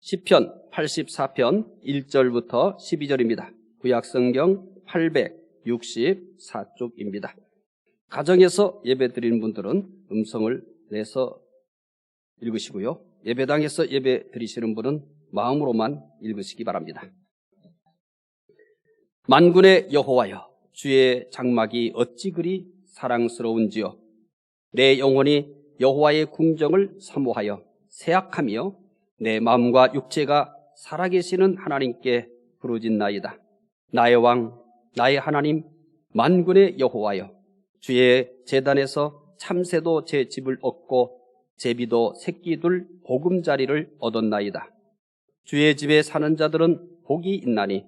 시편 84편 1절부터 12절입니다. 구약성경 864쪽입니다. 가정에서 예배드리는 분들은 음성을 내서 읽으시고요. 예배당에서 예배 드리시는 분은 마음으로만 읽으시기 바랍니다. 만군의 여호와여, 주의 장막이 어찌 그리 사랑스러운지요. 내 영혼이 여호와의 궁정을 사모하여 세약하며 내 마음과 육체가 살아계시는 하나님께 부르짖나이다. 나의 왕, 나의 하나님, 만군의 여호와여, 주의 제단에서 참새도 제 집을 얻고 제비도 새끼 둘 보금자리를 얻었나이다. 주의 집에 사는 자들은 복이 있나니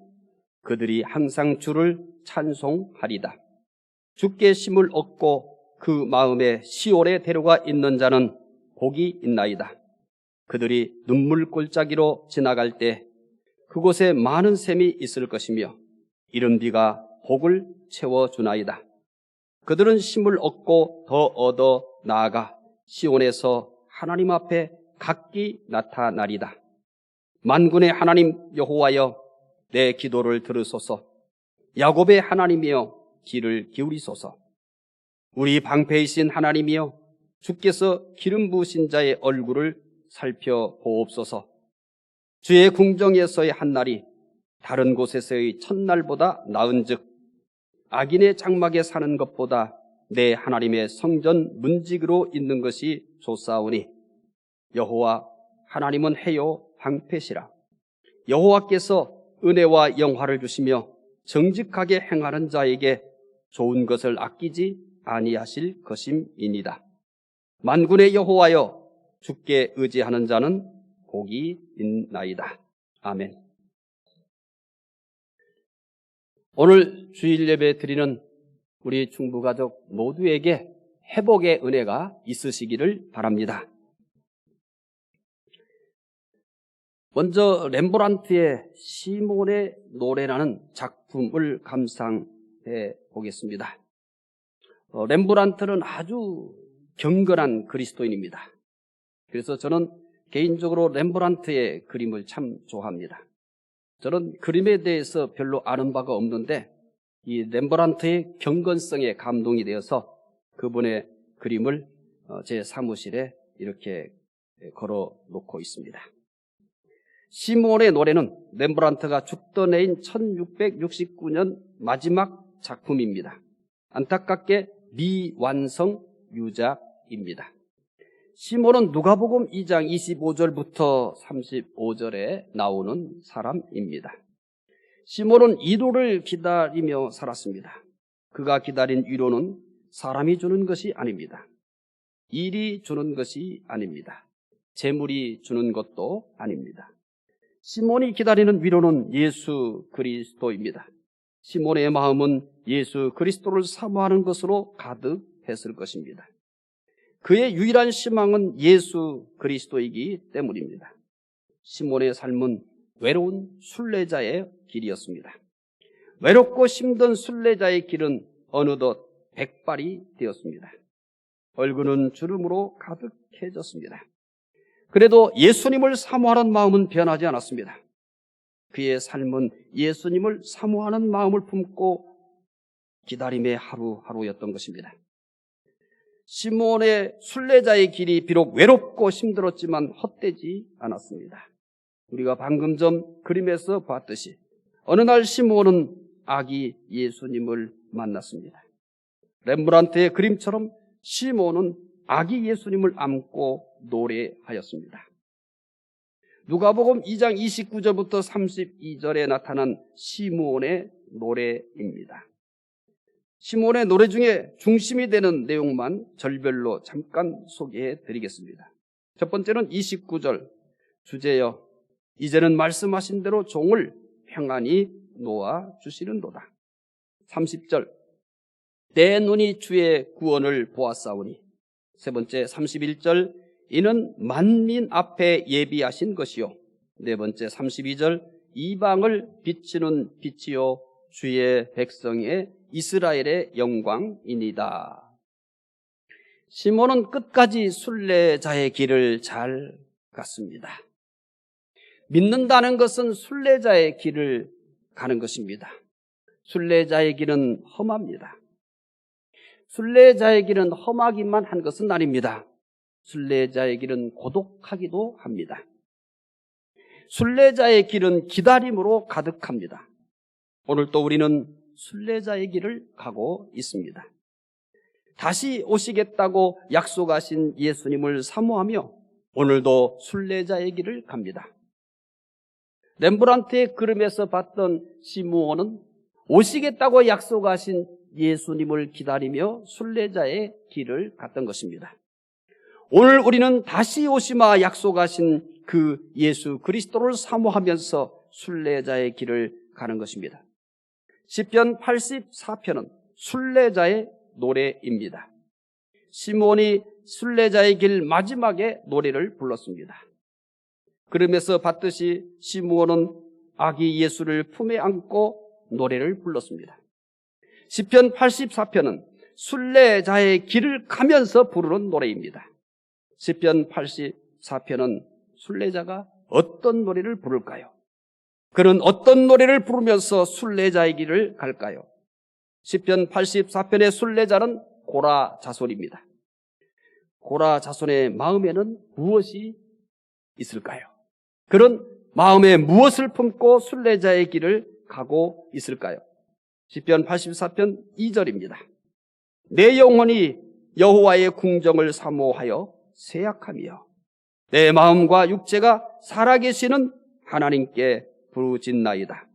그들이 항상 주를 찬송하리다. 주께 심을 얻고 그 마음에 시올에 데려가 있는 자는 복이 있나이다. 그들이 눈물 골짜기로 지나갈 때 그곳에 많은 샘이 있을 것이며 이른 비가 복을 채워주나이다. 그들은 심을 얻고 더 얻어 나아가 시온에서 하나님 앞에 각기 나타나리다. 만군의 하나님 여호와여, 내 기도를 들으소서. 야곱의 하나님이여, 귀를 기울이소서. 우리 방패이신 하나님이여, 주께서 기름 부으신 자의 얼굴을 살펴보옵소서. 주의 궁정에서의 한날이 다른 곳에서의 첫날보다 나은즉 악인의 장막에 사는 것보다 내 하나님의 성전 문지기로 있는 것이 좋사오니 여호와 하나님은 해요 방패시라. 여호와께서 은혜와 영화를 주시며 정직하게 행하는 자에게 좋은 것을 아끼지 아니하실 것임이니이다. 만군의 여호와여, 주께 의지하는 자는 복이 있나이다. 아멘. 오늘 주일 예배 드리는 우리 충부가족 모두에게 회복의 은혜가 있으시기를 바랍니다. 먼저 렘브란트의 시몬의 노래라는 작품을 감상해 보겠습니다. 렘브란트는 아주 경건한 그리스도인입니다. 그래서 저는 개인적으로 렘브란트의 그림을 참 좋아합니다. 저는 그림에 대해서 별로 아는 바가 없는데 이 렘브란트의 경건성에 감동이 되어서 그분의 그림을 제 사무실에 이렇게 걸어 놓고 있습니다. 시몬의 노래는 렘브란트가 죽던 해인 1669년 마지막 작품입니다. 안타깝게 미완성 유작입니다. 시몬은 누가복음 2장 25절부터 35절에 나오는 사람입니다. 시몬은 위로를 기다리며 살았습니다. 그가 기다린 위로는 사람이 주는 것이 아닙니다. 일이 주는 것이 아닙니다. 재물이 주는 것도 아닙니다. 시몬이 기다리는 위로는 예수 그리스도입니다. 시몬의 마음은 예수 그리스도를 사모하는 것으로 가득했을 것입니다. 그의 유일한 희망은 예수 그리스도이기 때문입니다. 시몬의 삶은 외로운 순례자의 길이었습니다. 외롭고 힘든 순례자의 길은 어느덧 백발이 되었습니다. 얼굴은 주름으로 가득해졌습니다. 그래도 예수님을 사모하는 마음은 변하지 않았습니다. 그의 삶은 예수님을 사모하는 마음을 품고 기다림의 하루하루였던 것입니다. 시몬의 순례자의 길이 비록 외롭고 힘들었지만 헛되지 않았습니다. 우리가 방금 전 그림에서 봤듯이 어느 날 시몬은 아기 예수님을 만났습니다. 렘브란트의 그림처럼 시몬은 아기 예수님을 안고 노래하였습니다. 누가복음 2장 29절부터 32절에 나타난 시몬의 노래입니다. 시몬의 노래 중에 중심이 되는 내용만 절별로 잠깐 소개해 드리겠습니다. 첫 번째는 29절, 주제여 이제는 말씀하신 대로 종을 평안히 놓아 주시는도다. 30절, 내 눈이 주의 구원을 보았사오니. 세 번째 31절, 이는 만민 앞에 예비하신 것이요. 네 번째 32절, 이방을 비치는 빛이요 주의 백성의 이스라엘의 영광이니다. 시몬은 끝까지 순례자의 길을 잘 갔습니다. 믿는다는 것은 순례자의 길을 가는 것입니다. 순례자의 길은 험합니다. 순례자의 길은 험하기만 한 것은 아닙니다. 순례자의 길은 고독하기도 합니다. 순례자의 길은 기다림으로 가득합니다. 오늘도 우리는 순례자의 길을 가고 있습니다. 다시 오시겠다고 약속하신 예수님을 사모하며 오늘도 순례자의 길을 갑니다. 렘브란트의 그림에서 봤던 시므온은 오시겠다고 약속하신 예수님을 기다리며 순례자의 길을 갔던 것입니다. 오늘 우리는 다시 오시마 약속하신 그 예수 그리스도를 사모하면서 순례자의 길을 가는 것입니다. 시편 84편은 순례자의 노래입니다. 시므온이 순례자의 길 마지막에 노래를 불렀습니다. 그러면서 봤듯이 시므온은 아기 예수를 품에 안고 노래를 불렀습니다. 시편 84편은 순례자의 길을 가면서 부르는 노래입니다. 시편 84편은 순례자가 어떤 노래를 부를까요? 그는 어떤 노래를 부르면서 순례자의 길을 갈까요? 시편 84편의 순례자는 고라 자손입니다. 고라 자손의 마음에는 무엇이 있을까요? 그런 마음에 무엇을 품고 순례자의 길을 가고 있을까요? 시편 84편 2절입니다. 내 영혼이 여호와의 궁정을 사모하여 세약하며 내 마음과 육체가 살아계시는 하나님께 부르짖나이다.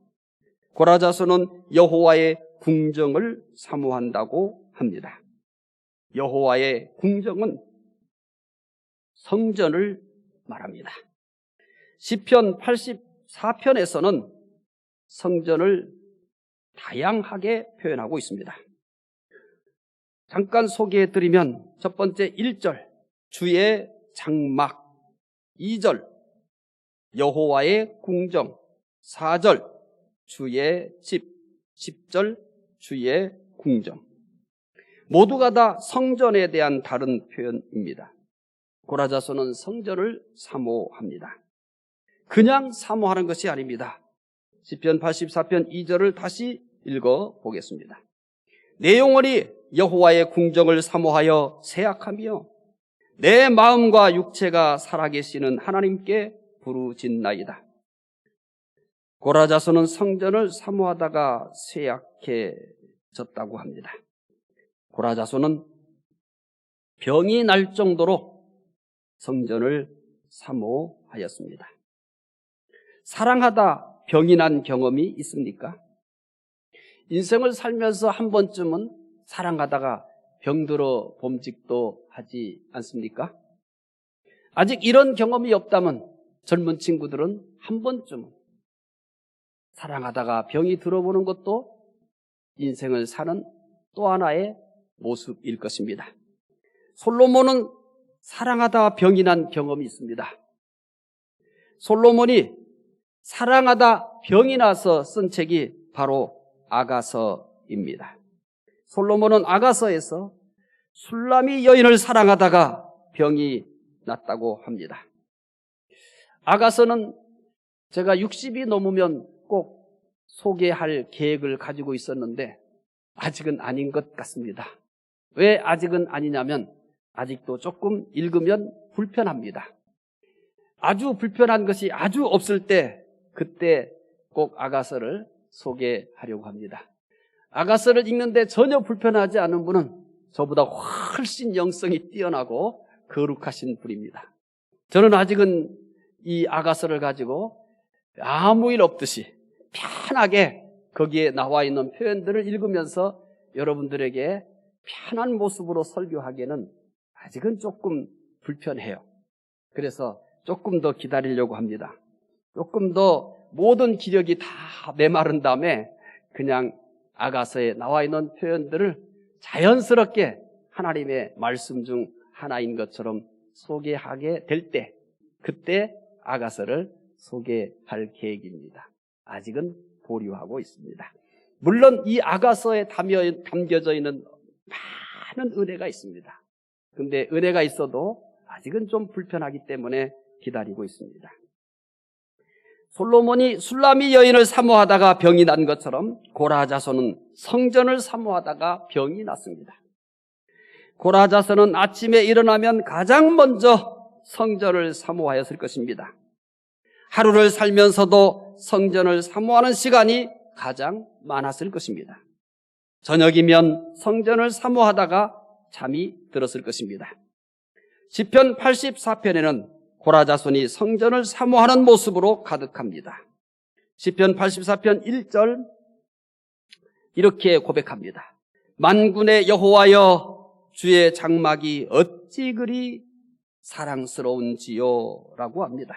고라 자손은 여호와의 궁정을 사모한다고 합니다. 여호와의 궁정은 성전을 말합니다. 시편 84편에서는 성전을 다양하게 표현하고 있습니다. 잠깐 소개해드리면 첫 번째 1절 주의 장막, 2절 여호와의 궁정, 4절 주의 집, 10절 주의 궁정. 모두가 다 성전에 대한 다른 표현입니다. 고라 자손은 성전을 사모합니다. 그냥 사모하는 것이 아닙니다. 시편 84편 2절을 다시 읽어보겠습니다. 내 영혼이 여호와의 궁정을 사모하여 세약하며 내 마음과 육체가 살아계시는 하나님께 부르짖나이다. 고라 자손은 성전을 사모하다가 쇠약해졌다고 합니다. 고라 자손은 병이 날 정도로 성전을 사모하였습니다. 사랑하다 병이 난 경험이 있습니까? 인생을 살면서 한 번쯤은 사랑하다가 병들어 봄직도 하지 않습니까? 아직 이런 경험이 없다면 젊은 친구들은 한 번쯤은 사랑하다가 병이 들어보는 것도 인생을 사는 또 하나의 모습일 것입니다. 솔로몬은 사랑하다 병이 난 경험이 있습니다. 솔로몬이 사랑하다 병이 나서 쓴 책이 바로 아가서입니다. 솔로몬은 아가서에서 술람이 여인을 사랑하다가 병이 났다고 합니다. 아가서는 제가 60이 넘으면 꼭 소개할 계획을 가지고 있었는데 아직은 아닌 것 같습니다. 왜 아직은 아니냐면 아직도 조금 읽으면 불편합니다. 아주 불편한 것이 아주 없을 때 그때 꼭 아가서를 소개하려고 합니다. 아가서를 읽는데 전혀 불편하지 않은 분은 저보다 훨씬 영성이 뛰어나고 거룩하신 분입니다. 저는 아직은 이 아가서를 가지고 아무 일 없듯이 편하게 거기에 나와 있는 표현들을 읽으면서 여러분들에게 편한 모습으로 설교하기에는 아직은 조금 불편해요. 그래서 조금 더 기다리려고 합니다. 조금 더 모든 기력이 다 메마른 다음에 그냥 아가서에 나와 있는 표현들을 자연스럽게 하나님의 말씀 중 하나인 것처럼 소개하게 될 때, 그때 아가서를 소개할 계획입니다. 아직은 보류하고 있습니다. 물론 이 아가서에 담겨져 있는 많은 은혜가 있습니다. 그런데 은혜가 있어도 아직은 좀 불편하기 때문에 기다리고 있습니다. 솔로몬이 술라미 여인을 사모하다가 병이 난 것처럼 고라 자손은 성전을 사모하다가 병이 났습니다. 고라 자손은 아침에 일어나면 가장 먼저 성전을 사모하였을 것입니다. 하루를 살면서도 성전을 사모하는 시간이 가장 많았을 것입니다. 저녁이면 성전을 사모하다가 잠이 들었을 것입니다. 시편 84편에는 고라 자손이 성전을 사모하는 모습으로 가득합니다. 시편 84편 1절 이렇게 고백합니다. 만군의 여호와여, 주의 장막이 어찌 그리 사랑스러운지요 라고 합니다.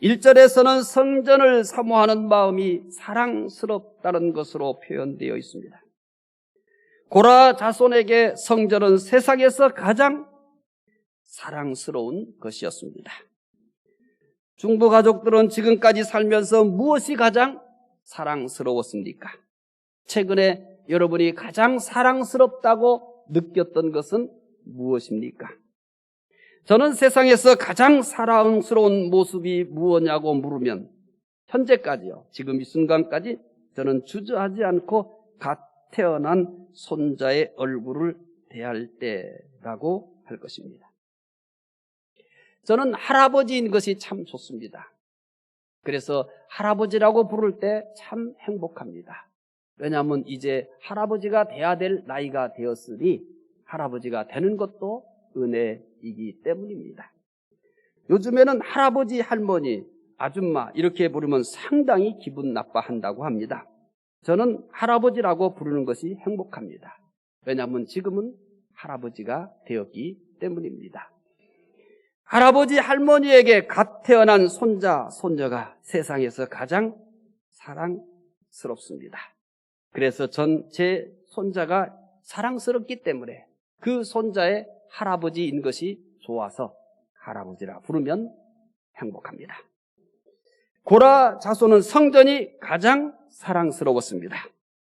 1절에서는 성전을 사모하는 마음이 사랑스럽다는 것으로 표현되어 있습니다. 고라 자손에게 성전은 세상에서 가장 사랑스러운 것이었습니다. 중부 가족들은 지금까지 살면서 무엇이 가장 사랑스러웠습니까? 최근에 여러분이 가장 사랑스럽다고 느꼈던 것은 무엇입니까? 저는 세상에서 가장 사랑스러운 모습이 무엇냐고 물으면 현재까지요, 지금 이 순간까지 저는 주저하지 않고 갓 태어난 손자의 얼굴을 대할 때라고 할 것입니다. 저는 할아버지인 것이 참 좋습니다. 그래서 할아버지라고 부를 때 참 행복합니다. 왜냐하면 이제 할아버지가 돼야 될 나이가 되었으니 할아버지가 되는 것도 은혜이기 때문입니다. 요즘에는 할아버지, 할머니, 아줌마 이렇게 부르면 상당히 기분 나빠한다고 합니다. 저는 할아버지라고 부르는 것이 행복합니다. 왜냐하면 지금은 할아버지가 되었기 때문입니다. 할아버지, 할머니에게 갓 태어난 손자, 손녀가 세상에서 가장 사랑스럽습니다. 그래서 제 손자가 사랑스럽기 때문에 그 손자의 할아버지인 것이 좋아서 할아버지라 부르면 행복합니다. 고라 자손은 성전이 가장 사랑스러웠습니다.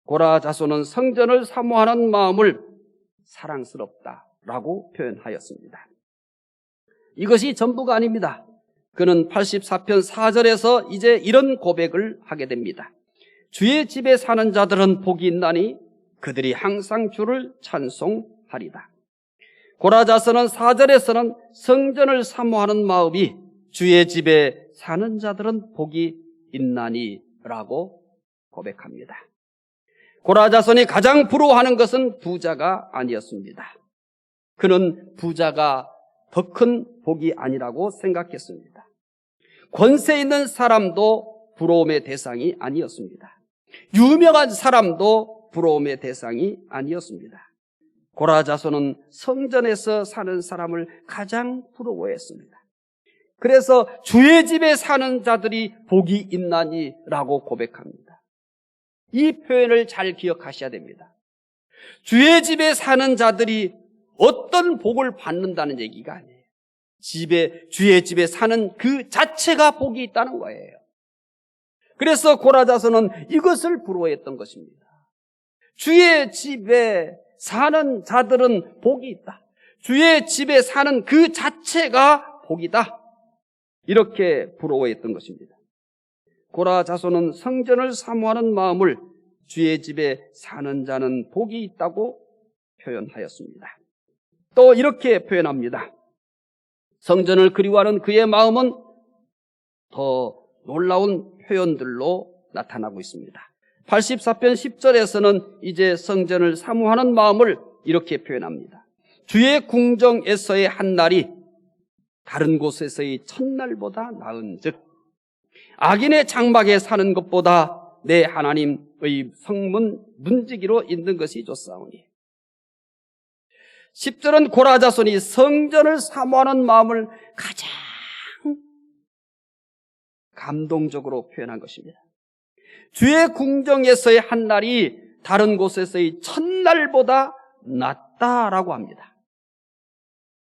고라 자손은 성전을 사모하는 마음을 사랑스럽다라고 표현하였습니다. 이것이 전부가 아닙니다. 그는 84편 4절에서 이제 이런 고백을 하게 됩니다. 주의 집에 사는 자들은 복이 있나니 그들이 항상 주를 찬송하리다. 고라 자손은 4절에서는 성전을 사모하는 마음이 주의 집에 사는 자들은 복이 있나니 라고 고백합니다. 고라 자손이 가장 부러워하는 것은 부자가 아니었습니다. 그는 부자가 더 큰 복이 아니라고 생각했습니다. 권세 있는 사람도 부러움의 대상이 아니었습니다. 유명한 사람도 부러움의 대상이 아니었습니다. 고라 자손은 성전에서 사는 사람을 가장 부러워했습니다. 그래서 주의 집에 사는 자들이 복이 있나니 라고 고백합니다. 이 표현을 잘 기억하셔야 됩니다. 주의 집에 사는 자들이 어떤 복을 받는다는 얘기가 아니에요. 주의 집에 사는 그 자체가 복이 있다는 거예요. 그래서 고라 자손은 이것을 부러워했던 것입니다. 주의 집에 사는 자들은 복이 있다. 주의 집에 사는 그 자체가 복이다. 이렇게 부러워했던 것입니다. 고라 자손은 성전을 사모하는 마음을 주의 집에 사는 자는 복이 있다고 표현하였습니다. 또 이렇게 표현합니다. 성전을 그리워하는 그의 마음은 더 놀라운 표현들로 나타나고 있습니다. 84편 10절에서는 이제 성전을 사모하는 마음을 이렇게 표현합니다. 주의 궁정에서의 한 날이 다른 곳에서의 첫날보다 나은 즉 악인의 장막에 사는 것보다 내 하나님의 성문 문지기로 있는 것이 좋사오니. 10절은 고라 자손이 성전을 사모하는 마음을 가장 감동적으로 표현한 것입니다. 주의 궁정에서의 한 날이 다른 곳에서의 첫날보다 낫다라고 합니다.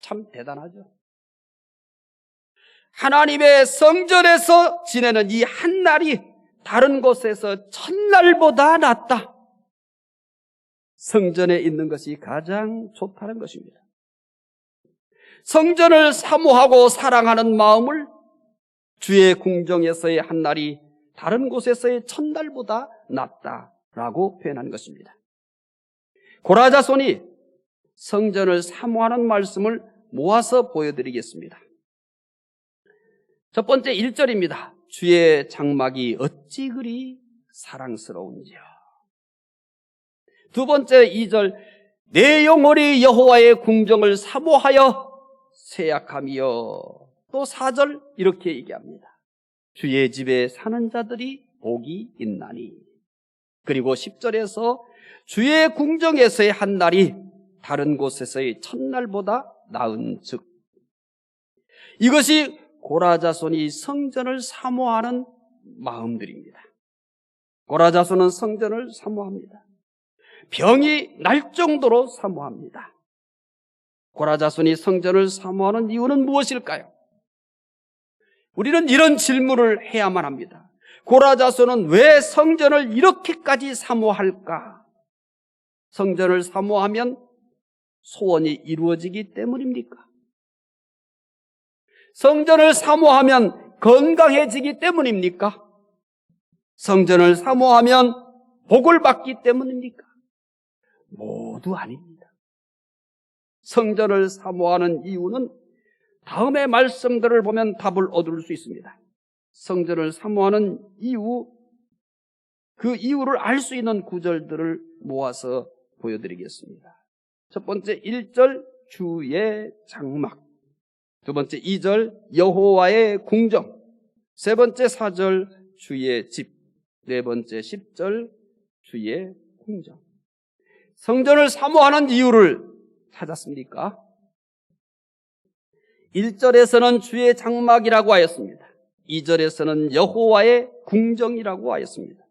참 대단하죠. 하나님의 성전에서 지내는 이 한 날이 다른 곳에서 첫날보다 낫다. 성전에 있는 것이 가장 좋다는 것입니다. 성전을 사모하고 사랑하는 마음을 주의 궁정에서의 한 날이 다른 곳에서의 첫날보다 낫다라고 표현한 것입니다. 고라자손이 성전을 사모하는 말씀을 모아서 보여드리겠습니다. 첫 번째 1절입니다. 주의 장막이 어찌 그리 사랑스러운지요. 두 번째 2절, 내 영혼이 여호와의 궁정을 사모하여 쇠약하며, 또 4절 이렇게 얘기합니다. 주의 집에 사는 자들이 복이 있나니. 그리고 10절에서 주의 궁정에서의 한 날이 다른 곳에서의 첫날보다 나은즉. 이것이 고라자손이 성전을 사모하는 마음들입니다. 고라자손은 성전을 사모합니다. 병이 날 정도로 사모합니다. 고라자손이 성전을 사모하는 이유는 무엇일까요? 우리는 이런 질문을 해야만 합니다. 고라자손은 왜 성전을 이렇게까지 사모할까? 성전을 사모하면 소원이 이루어지기 때문입니까? 성전을 사모하면 건강해지기 때문입니까? 성전을 사모하면 복을 받기 때문입니까? 모두 아닙니다. 성전을 사모하는 이유는 다음의 말씀들을 보면 답을 얻을 수 있습니다. 성전을 사모하는 이유, 그 이유를 알 수 있는 구절들을 모아서 보여드리겠습니다. 첫 번째 1절 주의 장막, 두 번째 2절 여호와의 궁정, 세 번째 4절 주의 집, 네 번째 10절 주의 궁정. 성전을 사모하는 이유를 찾았습니까? 1절에서는 주의 장막이라고 하였습니다. 2절에서는 여호와의 궁정이라고 하였습니다.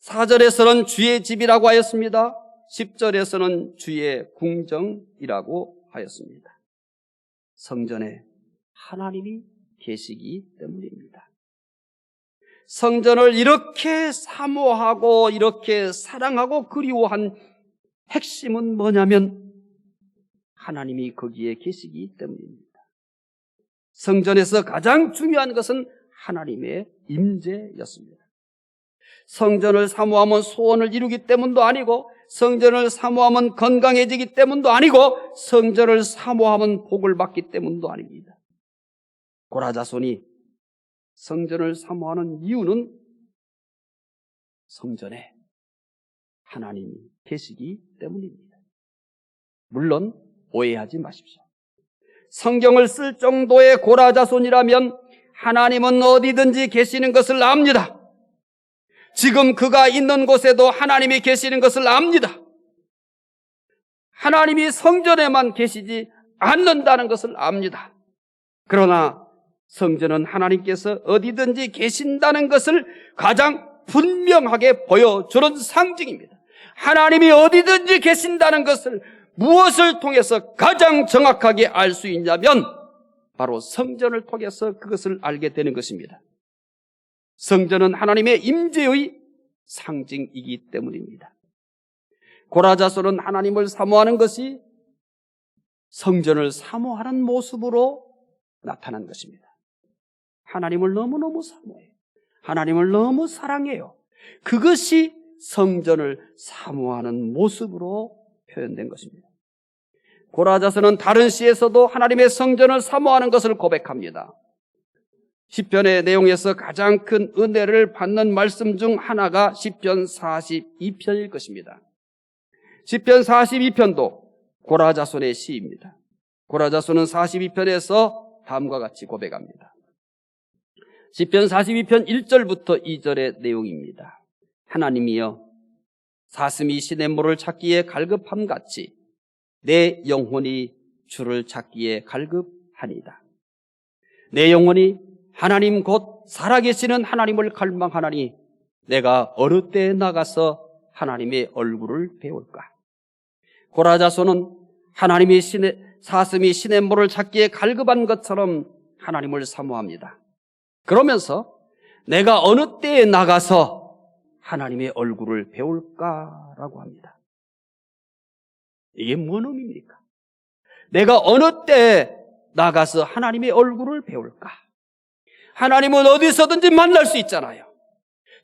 4절에서는 주의 집이라고 하였습니다. 10절에서는 주의 궁정이라고 하였습니다. 성전에 하나님이 계시기 때문입니다. 성전을 이렇게 사모하고 이렇게 사랑하고 그리워한 핵심은 뭐냐면 하나님이 거기에 계시기 때문입니다. 성전에서 가장 중요한 것은 하나님의 임재였습니다. 성전을 사모하면 소원을 이루기 때문도 아니고, 성전을 사모하면 건강해지기 때문도 아니고, 성전을 사모하면 복을 받기 때문도 아닙니다. 고라자손이 성전을 사모하는 이유는 성전에 하나님이 계시기 때문입니다. 물론 오해하지 마십시오. 성경을 쓸 정도의 고라자손이라면 하나님은 어디든지 계시는 것을 압니다. 지금 그가 있는 곳에도 하나님이 계시는 것을 압니다. 하나님이 성전에만 계시지 않는다는 것을 압니다. 그러나 성전은 하나님께서 어디든지 계신다는 것을 가장 분명하게 보여주는 상징입니다. 하나님이 어디든지 계신다는 것을 무엇을 통해서 가장 정확하게 알 수 있냐면 바로 성전을 통해서 그것을 알게 되는 것입니다. 성전은 하나님의 임재의 상징이기 때문입니다. 고라자손은 하나님을 사모하는 것이 성전을 사모하는 모습으로 나타난 것입니다. 하나님을 너무너무 사모해요. 하나님을 너무 사랑해요. 그것이 성전을 사모하는 모습으로 표현된 것입니다. 고라자손은 다른 시에서도 하나님의 성전을 사모하는 것을 고백합니다. 시편의 내용에서 가장 큰 은혜를 받는 말씀 중 하나가 시편 42편일 것입니다. 시편 42편도 고라자손의 시입니다. 고라자손은 42편에서 다음과 같이 고백합니다. 시편 42편 1절부터 2절의 내용입니다. 하나님이여, 사슴이 시냇물을 찾기에 갈급함같이 내 영혼이 주를 찾기에 갈급하니이다. 내 영혼이 하나님 곧 살아계시는 하나님을 갈망하나니 내가 어느 때에 나가서 하나님의 얼굴을 배울까? 고라자손은 하나님이 사슴이 시냇물을 찾기에 갈급한 것처럼 하나님을 사모합니다. 그러면서 내가 어느 때에 나가서 하나님의 얼굴을 배울까라고 합니다. 이게 뭔 의미입니까? 내가 어느 때에 나가서 하나님의 얼굴을 배울까? 하나님은 어디서든지 만날 수 있잖아요.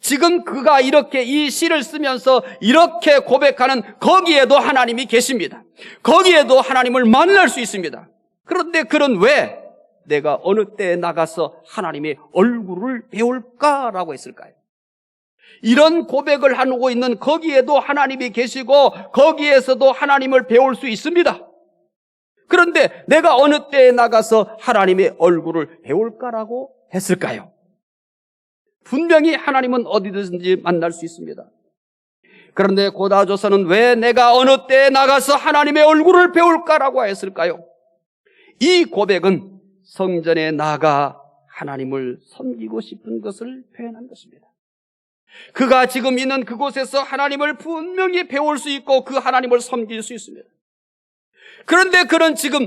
지금 그가 이렇게 이 시를 쓰면서 이렇게 고백하는 거기에도 하나님이 계십니다. 거기에도 하나님을 만날 수 있습니다. 그런데 그는 왜 내가 어느 때에 나가서 하나님의 얼굴을 배울까라고 했을까요? 이런 고백을 하고 있는 거기에도 하나님이 계시고 거기에서도 하나님을 배울 수 있습니다. 그런데 내가 어느 때에 나가서 하나님의 얼굴을 배울까라고 했을까요? 분명히 하나님은 어디든지 만날 수 있습니다. 그런데 고다조서는 왜 내가 어느 때에 나가서 하나님의 얼굴을 배울까라고 했을까요? 이 고백은 성전에 나가 하나님을 섬기고 싶은 것을 표현한 것입니다. 그가 지금 있는 그곳에서 하나님을 분명히 배울 수 있고 그 하나님을 섬길 수 있습니다. 그런데 그는 지금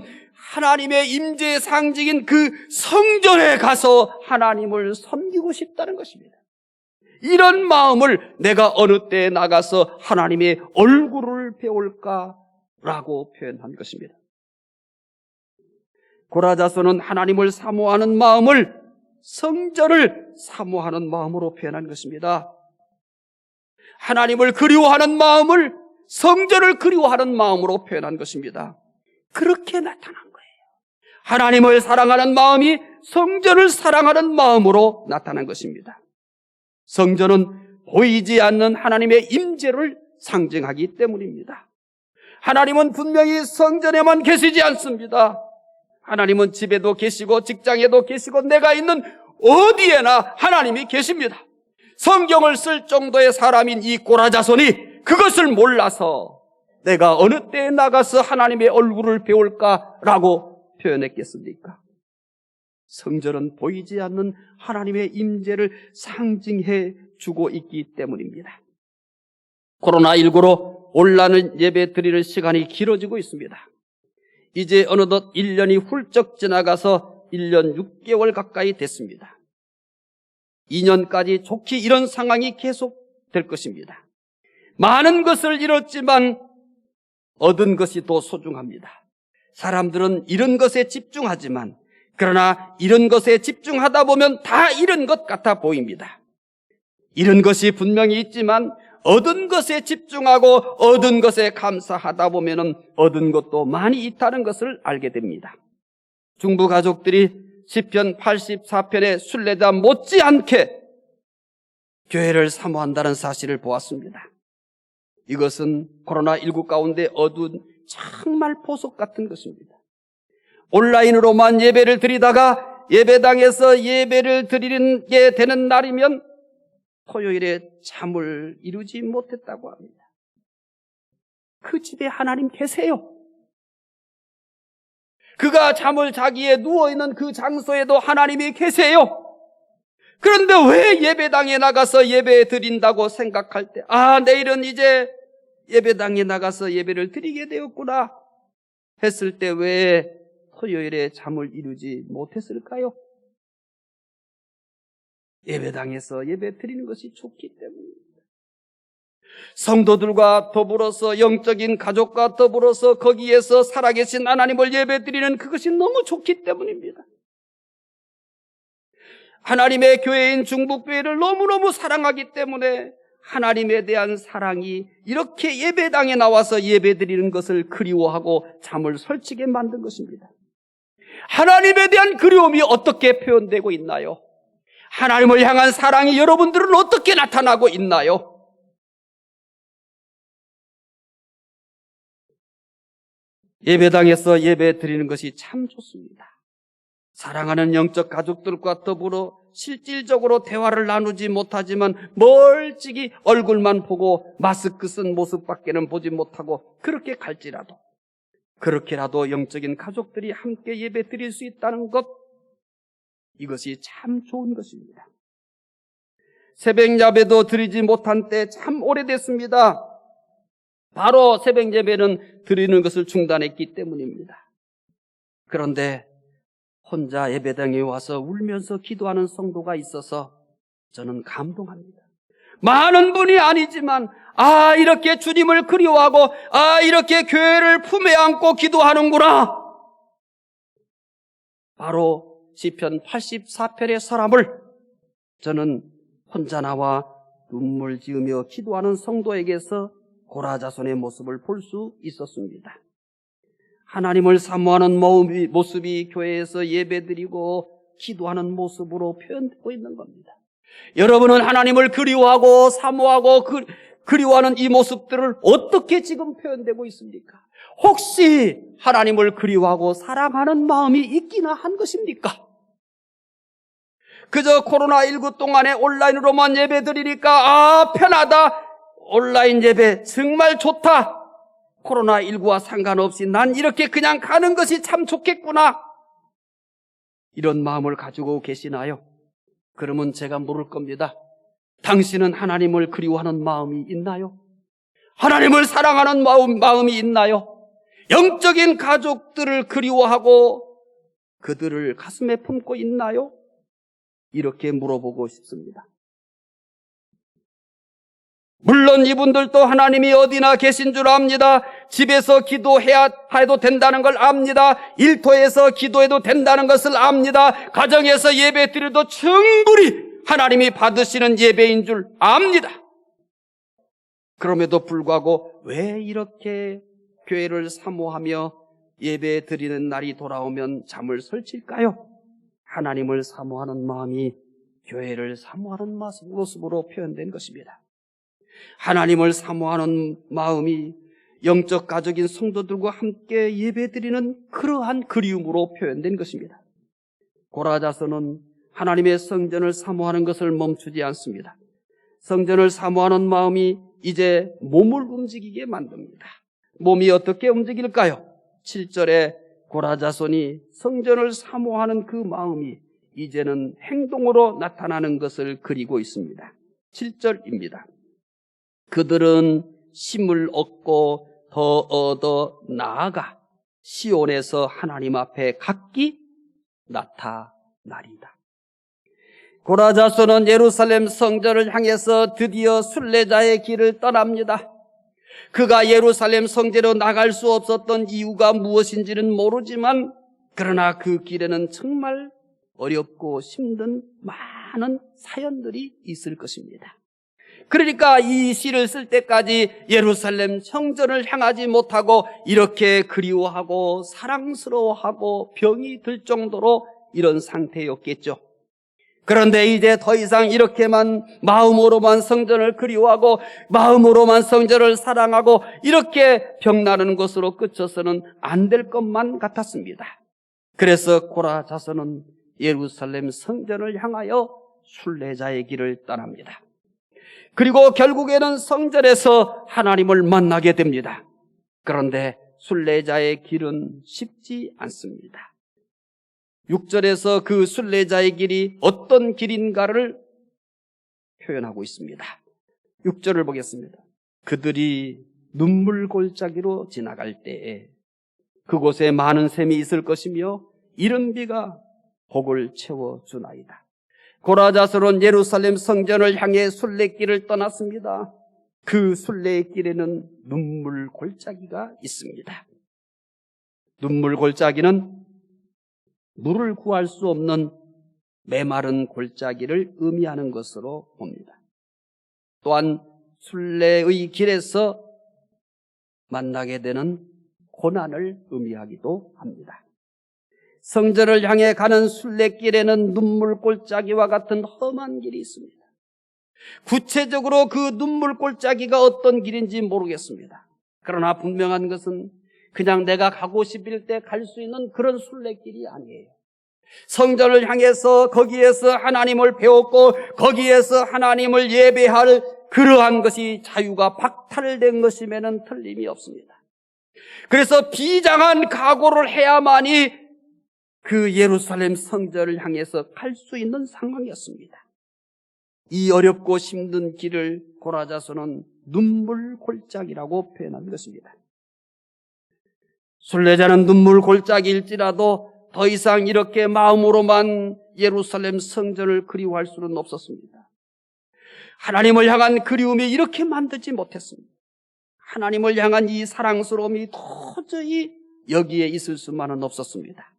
하나님의 임재의 상징인 그 성전에 가서 하나님을 섬기고 싶다는 것입니다. 이런 마음을 내가 어느 때에 나가서 하나님의 얼굴을 배울까라고 표현한 것입니다. 고라자서는 하나님을 사모하는 마음을 성전을 사모하는 마음으로 표현한 것입니다. 하나님을 그리워하는 마음을 성전을 그리워하는 마음으로 표현한 것입니다. 그렇게 나타난 거예요. 하나님을 사랑하는 마음이 성전을 사랑하는 마음으로 나타난 것입니다. 성전은 보이지 않는 하나님의 임재를 상징하기 때문입니다. 하나님은 분명히 성전에만 계시지 않습니다. 하나님은 집에도 계시고 직장에도 계시고 내가 있는 어디에나 하나님이 계십니다. 성경을 쓸 정도의 사람인 이 고라자손이 그것을 몰라서 내가 어느 때에 나가서 하나님의 얼굴을 배울까라고 표현했겠습니까? 성전은 보이지 않는 하나님의 임재를 상징해 주고 있기 때문입니다. 코로나19로 온라인 예배 드리는 시간이 길어지고 있습니다. 이제 어느덧 1년이 훌쩍 지나가서 1년 6개월 가까이 됐습니다. 2년까지 좋게 이런 상황이 계속될 것입니다. 많은 것을 잃었지만 얻은 것이 더 소중합니다. 사람들은 이런 것에 집중하지만 그러나 이런 것에 집중하다 보면 다 잃은 것 같아 보입니다. 잃은 것이 분명히 있지만 얻은 것에 집중하고 얻은 것에 감사하다 보면 얻은 것도 많이 있다는 것을 알게 됩니다. 중부 가족들이 시편 84편의 순례자 못지않게 교회를 사모한다는 사실을 보았습니다. 이것은 코로나19 가운데 얻은 정말 보석 같은 것입니다. 온라인으로만 예배를 드리다가 예배당에서 예배를 드리게 되는 날이면 토요일에 잠을 이루지 못했다고 합니다. 그 집에 하나님 계세요. 그가 잠을 자기에 누워있는 그 장소에도 하나님이 계세요. 그런데 왜 예배당에 나가서 예배 드린다고 생각할 때 내일은 이제 예배당에 나가서 예배를 드리게 되었구나 했을 때 왜 토요일에 잠을 이루지 못했을까요? 예배당에서 예배 드리는 것이 좋기 때문입니다. 성도들과 더불어서 영적인 가족과 더불어서 거기에서 살아계신 하나님을 예배 드리는 그것이 너무 좋기 때문입니다. 하나님의 교회인 중북교회를 너무너무 사랑하기 때문에 하나님에 대한 사랑이 이렇게 예배당에 나와서 예배 드리는 것을 그리워하고 잠을 설치게 만든 것입니다. 하나님에 대한 그리움이 어떻게 표현되고 있나요? 하나님을 향한 사랑이 여러분들은 어떻게 나타나고 있나요? 예배당에서 예배 드리는 것이 참 좋습니다. 사랑하는 영적 가족들과 더불어 실질적으로 대화를 나누지 못하지만 멀찍이 얼굴만 보고 마스크 쓴 모습밖에는 보지 못하고 그렇게라도 영적인 가족들이 함께 예배 드릴 수 있다는 것, 이것이 참 좋은 것입니다. 새벽 예배도 드리지 못한 때 참 오래됐습니다. 바로 새벽 예배는 드리는 것을 중단했기 때문입니다. 그런데 혼자 예배당에 와서 울면서 기도하는 성도가 있어서 저는 감동합니다. 많은 분이 아니지만 이렇게 주님을 그리워하고 이렇게 교회를 품에 안고 기도하는구나. 바로 시편 84편의 사람을 저는 혼자 나와 눈물 지으며 기도하는 성도에게서 고라자손의 모습을 볼 수 있었습니다. 하나님을 사모하는 모습이 교회에서 예배드리고 기도하는 모습으로 표현되고 있는 겁니다. 여러분은 하나님을 그리워하고 사모하고 그리워하는 이 모습들을 어떻게 지금 표현되고 있습니까? 혹시 하나님을 그리워하고 사랑하는 마음이 있기나 한 것입니까? 그저 코로나19 동안에 온라인으로만 예배 드리니까 편하다. 온라인 예배 정말 좋다. 코로나19와 상관없이 난 이렇게 그냥 가는 것이 참 좋겠구나. 이런 마음을 가지고 계시나요? 그러면 제가 물을 겁니다. 당신은 하나님을 그리워하는 마음이 있나요? 하나님을 사랑하는 마음이 있나요? 영적인 가족들을 그리워하고 그들을 가슴에 품고 있나요? 이렇게 물어보고 싶습니다. 물론 이분들도 하나님이 어디나 계신 줄 압니다. 집에서 기도해도 된다는 걸 압니다. 일터에서 기도해도 된다는 것을 압니다. 가정에서 예배 드려도 충분히 하나님이 받으시는 예배인 줄 압니다. 그럼에도 불구하고 왜 이렇게 교회를 사모하며 예배 드리는 날이 돌아오면 잠을 설칠까요? 하나님을 사모하는 마음이 교회를 사모하는 모습으로 표현된 것입니다. 하나님을 사모하는 마음이 영적 가족인 성도들과 함께 예배드리는 그러한 그리움으로 표현된 것입니다. 고라자손은 하나님의 성전을 사모하는 것을 멈추지 않습니다. 성전을 사모하는 마음이 이제 몸을 움직이게 만듭니다. 몸이 어떻게 움직일까요? 7절에 고라자손이 성전을 사모하는 그 마음이 이제는 행동으로 나타나는 것을 그리고 있습니다. 7절입니다. 그들은 힘을 얻고 더 얻어 나아가 시온에서 하나님 앞에 각기 나타나리다. 고라자손은 예루살렘 성전을 향해서 드디어 순례자의 길을 떠납니다. 그가 예루살렘 성전으로 나갈 수 없었던 이유가 무엇인지는 모르지만 그러나 그 길에는 정말 어렵고 힘든 많은 사연들이 있을 것입니다. 그러니까 이 시를 쓸 때까지 예루살렘 성전을 향하지 못하고 이렇게 그리워하고 사랑스러워하고 병이 들 정도로 이런 상태였겠죠. 그런데 이제 더 이상 이렇게만 마음으로만 성전을 그리워하고 마음으로만 성전을 사랑하고 이렇게 병나는 것으로 그쳐서는 안 될 것만 같았습니다. 그래서 고라자손은 예루살렘 성전을 향하여 순례자의 길을 떠납니다. 그리고 결국에는 성전에서 하나님을 만나게 됩니다. 그런데 순례자의 길은 쉽지 않습니다. 6절에서 그 순례자의 길이 어떤 길인가를 표현하고 있습니다. 6절을 보겠습니다. 그들이 눈물 골짜기로 지나갈 때에 그곳에 많은 샘이 있을 것이며 이른 비가 복을 채워주나이다. 고라자손은 예루살렘 성전을 향해 순례길을 떠났습니다. 그 순례길에는 눈물 골짜기가 있습니다. 눈물 골짜기는 물을 구할 수 없는 메마른 골짜기를 의미하는 것으로 봅니다. 또한 순례의 길에서 만나게 되는 고난을 의미하기도 합니다. 성전을 향해 가는 순례길에는 눈물 골짜기와 같은 험한 길이 있습니다. 구체적으로 그 눈물 골짜기가 어떤 길인지 모르겠습니다. 그러나 분명한 것은 그냥 내가 가고 싶을 때 갈 수 있는 그런 순례길이 아니에요. 성전을 향해서 거기에서 하나님을 배웠고 거기에서 하나님을 예배할 그러한 것이 자유가 박탈된 것임에는 틀림이 없습니다. 그래서 비장한 각오를 해야만이 그 예루살렘 성전을 향해서 갈 수 있는 상황이었습니다. 이 어렵고 힘든 길을 고라자손은 눈물 골짜기라고 표현한 것입니다. 순례자는 눈물 골짜기일지라도 더 이상 이렇게 마음으로만 예루살렘 성전을 그리워할 수는 없었습니다. 하나님을 향한 그리움이 이렇게 만들지 못했습니다. 하나님을 향한 이 사랑스러움이 도저히 여기에 있을 수만은 없었습니다.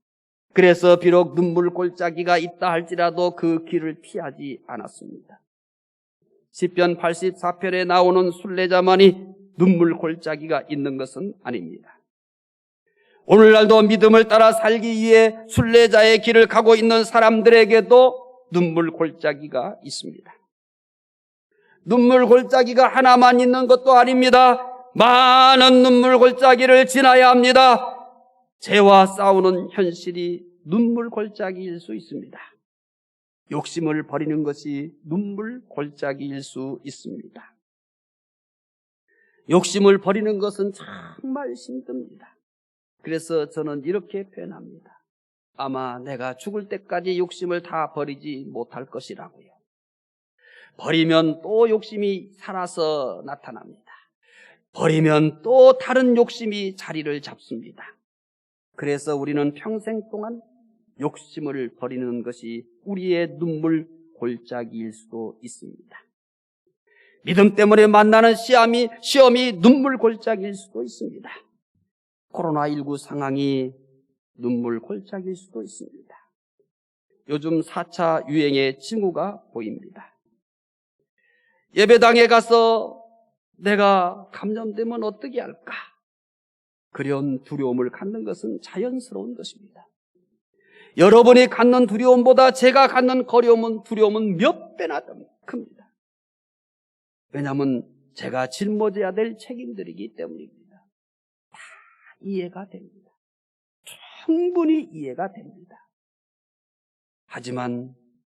그래서 비록 눈물 골짜기가 있다 할지라도 그 길을 피하지 않았습니다. 시편 84편에 나오는 순례자만이 눈물 골짜기가 있는 것은 아닙니다. 오늘날도 믿음을 따라 살기 위해 순례자의 길을 가고 있는 사람들에게도 눈물 골짜기가 있습니다. 눈물 골짜기가 하나만 있는 것도 아닙니다. 많은 눈물 골짜기를 지나야 합니다. 죄와 싸우는 현실이 눈물 골짜기일 수 있습니다. 욕심을 버리는 것이 눈물 골짜기일 수 있습니다. 욕심을 버리는 것은 정말 힘듭니다. 그래서 저는 이렇게 표현합니다. 아마 내가 죽을 때까지 욕심을 다 버리지 못할 것이라고요. 버리면 또 욕심이 살아서 나타납니다. 버리면 또 다른 욕심이 자리를 잡습니다. 그래서 우리는 평생 동안 욕심을 버리는 것이 우리의 눈물 골짜기일 수도 있습니다. 믿음 때문에 만나는 시험이 눈물 골짜기일 수도 있습니다. 코로나19 상황이 눈물 골짜기일 수도 있습니다. 요즘 4차 유행의 징후가 보입니다. 예배당에 가서 내가 감염되면 어떻게 할까? 그런 두려움을 갖는 것은 자연스러운 것입니다. 여러분이 갖는 두려움보다 제가 갖는 두려움은 몇 배나 더 큽니다. 왜냐하면 제가 짊어져야 될 책임들이기 때문입니다. 다 이해가 됩니다. 충분히 이해가 됩니다. 하지만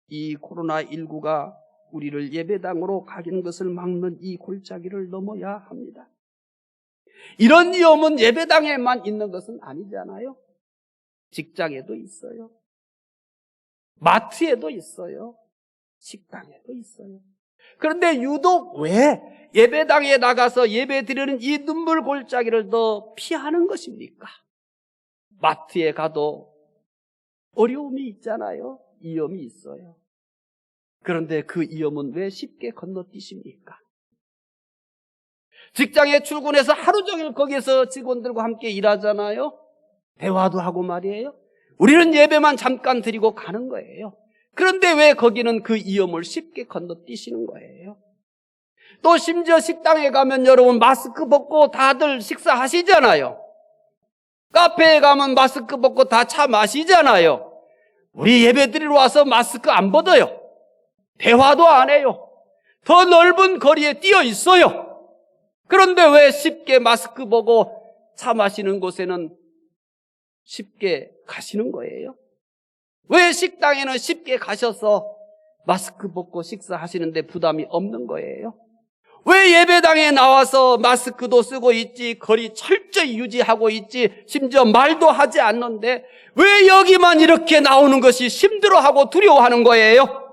이 코로나19가 우리를 예배당으로 가는 것을 막는 이 골짜기를 넘어야 합니다. 이런 위험은 예배당에만 있는 것은 아니잖아요. 직장에도 있어요. 마트에도 있어요. 식당에도 있어요. 그런데 유독 왜 예배당에 나가서 예배 드리는 이 눈물 골짜기를 더 피하는 것입니까? 마트에 가도 어려움이 있잖아요. 위험이 있어요. 그런데 그 위험은 왜 쉽게 건너뛰십니까? 직장에 출근해서 하루 종일 거기에서 직원들과 함께 일하잖아요. 대화도 하고 말이에요. 우리는 예배만 잠깐 드리고 가는 거예요. 그런데 왜 거기는 그 위험을 쉽게 건너뛰시는 거예요? 또 심지어 식당에 가면 여러분 마스크 벗고 다들 식사하시잖아요. 카페에 가면 마스크 벗고 다 차 마시잖아요. 우리 예배 드리러 와서 마스크 안 벗어요. 대화도 안 해요. 더 넓은 거리에 뛰어 있어요. 그런데 왜 쉽게 마스크 보고 차 마시는 곳에는 쉽게 가시는 거예요? 왜 식당에는 쉽게 가셔서 마스크 벗고 식사하시는데 부담이 없는 거예요? 왜 예배당에 나와서 마스크도 쓰고 있지, 거리 철저히 유지하고 있지, 심지어 말도 하지 않는데 왜 여기만 이렇게 나오는 것이 힘들어하고 두려워하는 거예요?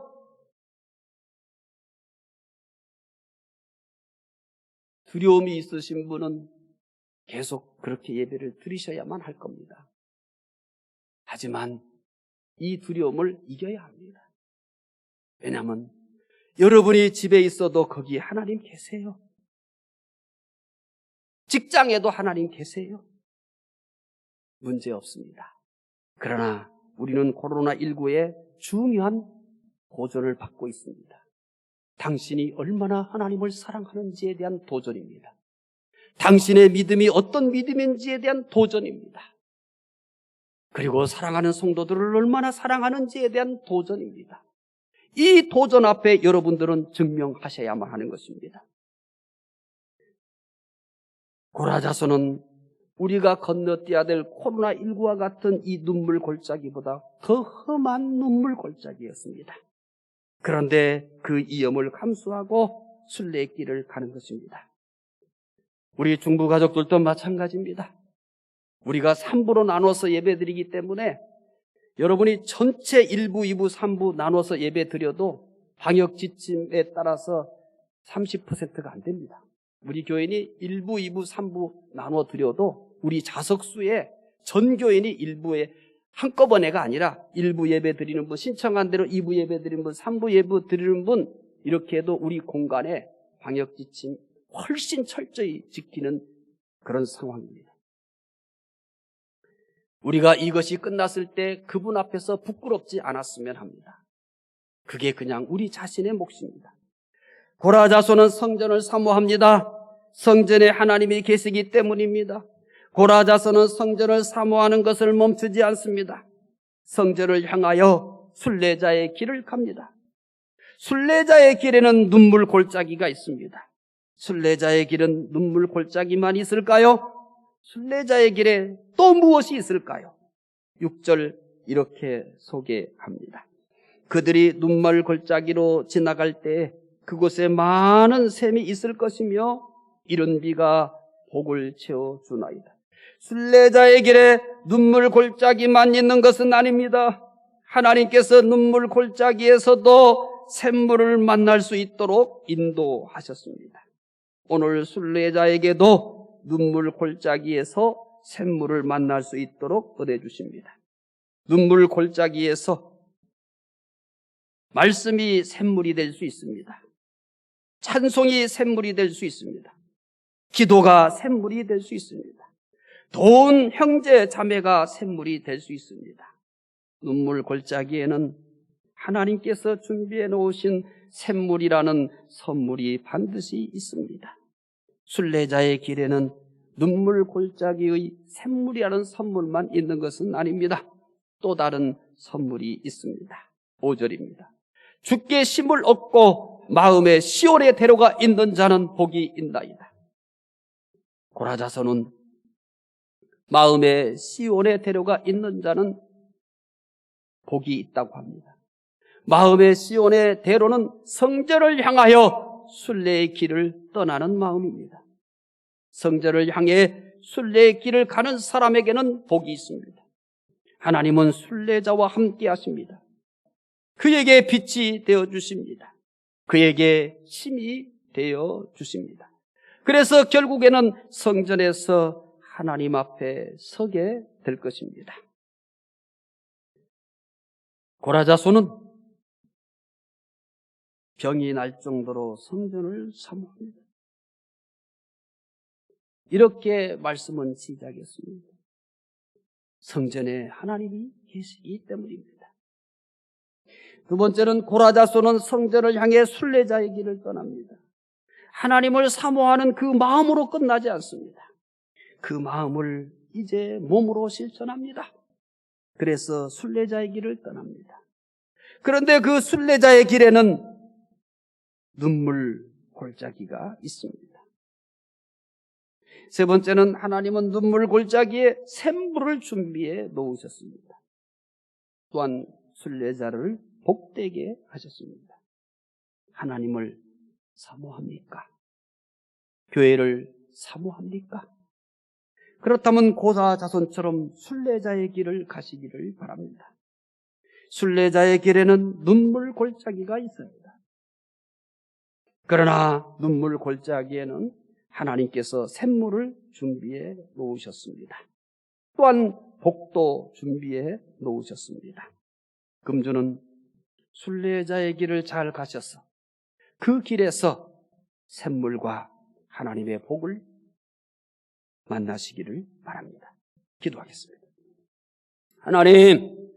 두려움이 있으신 분은 계속 그렇게 예배를 드리셔야만 할 겁니다. 하지만 이 두려움을 이겨야 합니다. 왜냐하면 여러분이 집에 있어도 거기에 하나님 계세요. 직장에도 하나님 계세요. 문제 없습니다. 그러나 우리는 코로나19에 중요한 도전을 받고 있습니다. 당신이 얼마나 하나님을 사랑하는지에 대한 도전입니다. 당신의 믿음이 어떤 믿음인지에 대한 도전입니다. 그리고 사랑하는 성도들을 얼마나 사랑하는지에 대한 도전입니다. 이 도전 앞에 여러분들은 증명하셔야만 하는 것입니다. 고라자손은 우리가 건너뛰어야 될 코로나19와 같은 이 눈물 골짜기보다 더 험한 눈물 골짜기였습니다. 그런데 그 위험을 감수하고 순례의 길을 가는 것입니다. 우리 중부 가족들도 마찬가지입니다. 우리가 3부로 나눠서 예배드리기 때문에 여러분이 전체 1부, 2부, 3부 나눠서 예배드려도 방역 지침에 따라서 30%가 안 됩니다. 우리 교인이 1부, 2부, 3부 나눠 드려도 우리 자석수에 전 교인이 1부에 한꺼번에가 아니라 1부 예배 드리는 분, 신청한 대로 2부 예배 드리는 분, 3부 예배 드리는 분, 이렇게 해도 우리 공간에 방역 지침 훨씬 철저히 지키는 그런 상황입니다. 우리가 이것이 끝났을 때 그분 앞에서 부끄럽지 않았으면 합니다. 그게 그냥 우리 자신의 몫입니다. 고라자손은 성전을 사모합니다. 성전에 하나님이 계시기 때문입니다. 고라자손은 성전을 사모하는 것을 멈추지 않습니다. 성전을 향하여 순례자의 길을 갑니다. 순례자의 길에는 눈물 골짜기가 있습니다. 순례자의 길은 눈물 골짜기만 있을까요? 순례자의 길에 또 무엇이 있을까요? 6절 이렇게 소개합니다. 그들이 눈물 골짜기로 지나갈 때 그곳에 많은 샘이 있을 것이며 이른 비가 복을 채워주나이다. 순례자의 길에 눈물 골짜기만 있는 것은 아닙니다. 하나님께서 눈물 골짜기에서도 샘물을 만날 수 있도록 인도하셨습니다. 오늘 순례자에게도 눈물 골짜기에서 샘물을 만날 수 있도록 은혜 주십니다. 눈물 골짜기에서 말씀이 샘물이 될 수 있습니다. 찬송이 샘물이 될 수 있습니다. 기도가 샘물이 될 수 있습니다. 도운 형제 자매가 샘물이 될 수 있습니다. 눈물 골짜기에는 하나님께서 준비해 놓으신 샘물이라는 선물이 반드시 있습니다. 순례자의 길에는 눈물 골짜기의 샘물이라는 선물만 있는 것은 아닙니다. 또 다른 선물이 있습니다. 5절입니다. 주께 힘을 얻고 마음에 시온의 대로가 있는 자는 복이 있나이다. 고라자손은 마음에 시온의 대로가 있는 자는 복이 있다고 합니다. 마음의 시온의 대로는 성전을 향하여 순례의 길을 떠나는 마음입니다. 성전을 향해 순례의 길을 가는 사람에게는 복이 있습니다. 하나님은 순례자와 함께 하십니다. 그에게 빛이 되어 주십니다. 그에게 힘이 되어 주십니다. 그래서 결국에는 성전에서 하나님 앞에 서게 될 것입니다. 고라자손은 병이 날 정도로 성전을 사모합니다. 이렇게 말씀은 시작했습니다. 성전에 하나님이 계시기 때문입니다. 두 번째는 고라자손은 성전을 향해 순례자의 길을 떠납니다. 하나님을 사모하는 그 마음으로 끝나지 않습니다. 그 마음을 이제 몸으로 실천합니다. 그래서 순례자의 길을 떠납니다. 그런데 그 순례자의 길에는 눈물 골짜기가 있습니다. 세 번째는 하나님은 눈물 골짜기에 샘물을 준비해 놓으셨습니다. 또한 순례자를 복되게 하셨습니다. 하나님을 사모합니까? 교회를 사모합니까? 그렇다면 고라자손처럼 순례자의 길을 가시기를 바랍니다. 순례자의 길에는 눈물 골짜기가 있습니다. 그러나 눈물 골짜기에는 하나님께서 샘물을 준비해 놓으셨습니다. 또한 복도 준비해 놓으셨습니다. 금주는 순례자의 길을 잘 가셔서 그 길에서 샘물과 하나님의 복을 만나시기를 바랍니다. 기도하겠습니다. 하나님,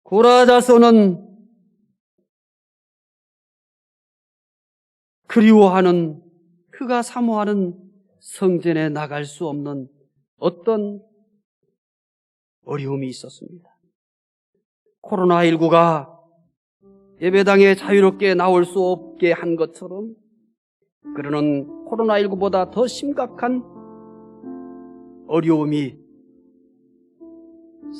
고라자손은 그리워하는, 그가 사모하는 성전에 나갈 수 없는 어떤 어려움이 있었습니다. 코로나19가 예배당에 자유롭게 나올 수 없게 한 것처럼 그러는 코로나19보다 더 심각한 어려움이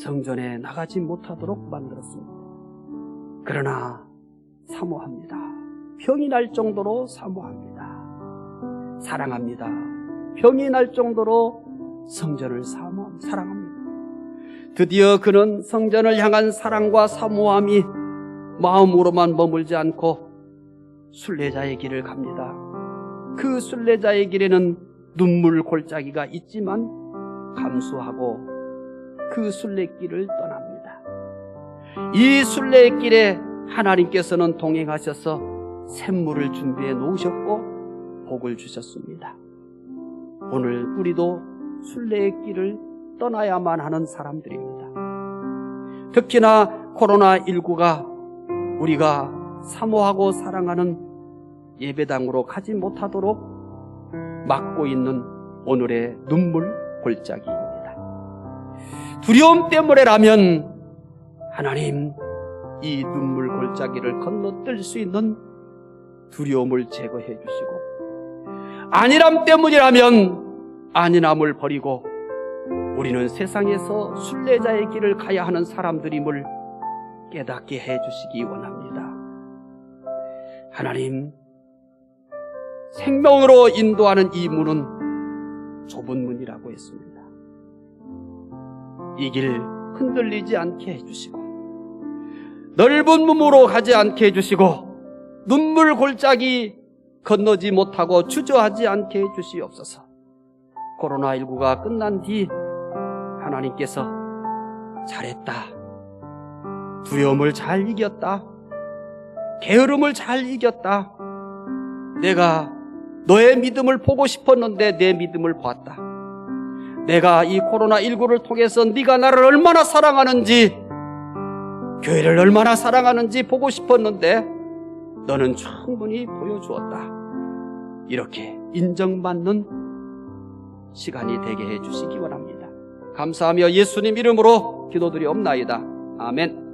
성전에 나가지 못하도록 만들었습니다. 그러나 사모합니다. 병이 날 정도로 사모합니다. 사랑합니다. 병이 날 정도로 성전을 사랑합니다. 드디어 그는 성전을 향한 사랑과 사모함이 마음으로만 머물지 않고 순례자의 길을 갑니다. 그 순례자의 길에는 눈물 골짜기가 있지만 감수하고 그 순례길을 떠납니다. 이 순례길에 하나님께서는 동행하셔서 샘물을 준비해 놓으셨고 복을 주셨습니다. 오늘 우리도 순례의 길을 떠나야만 하는 사람들입니다. 특히나 코로나19가 우리가 사모하고 사랑하는 예배당으로 가지 못하도록 막고 있는 오늘의 눈물 골짜기입니다. 두려움 때문에라면 하나님, 이 눈물 골짜기를 건너뛸 수 있는 두려움을 제거해 주시고, 안일함 때문이라면 안일함을 버리고 우리는 세상에서 순례자의 길을 가야 하는 사람들임을 깨닫게 해 주시기 원합니다. 하나님, 생명으로 인도하는 이 문은 좁은 문이라고 했습니다. 이 길 흔들리지 않게 해주시고, 넓은 문으로 가지 않게 해주시고, 눈물 골짜기 건너지 못하고 주저하지 않게 해주시옵소서. 코로나19가 끝난 뒤 하나님께서 잘했다, 두려움을 잘 이겼다, 게으름을 잘 이겼다, 내가 너의 믿음을 보고 싶었는데 내 믿음을 봤다, 내가 이 코로나19를 통해서 네가 나를 얼마나 사랑하는지, 교회를 얼마나 사랑하는지 보고 싶었는데 너는 충분히 보여주었다, 이렇게 인정받는 시간이 되게 해주시기 원합니다. 감사하며 예수님 이름으로 기도드리옵나이다. 아멘.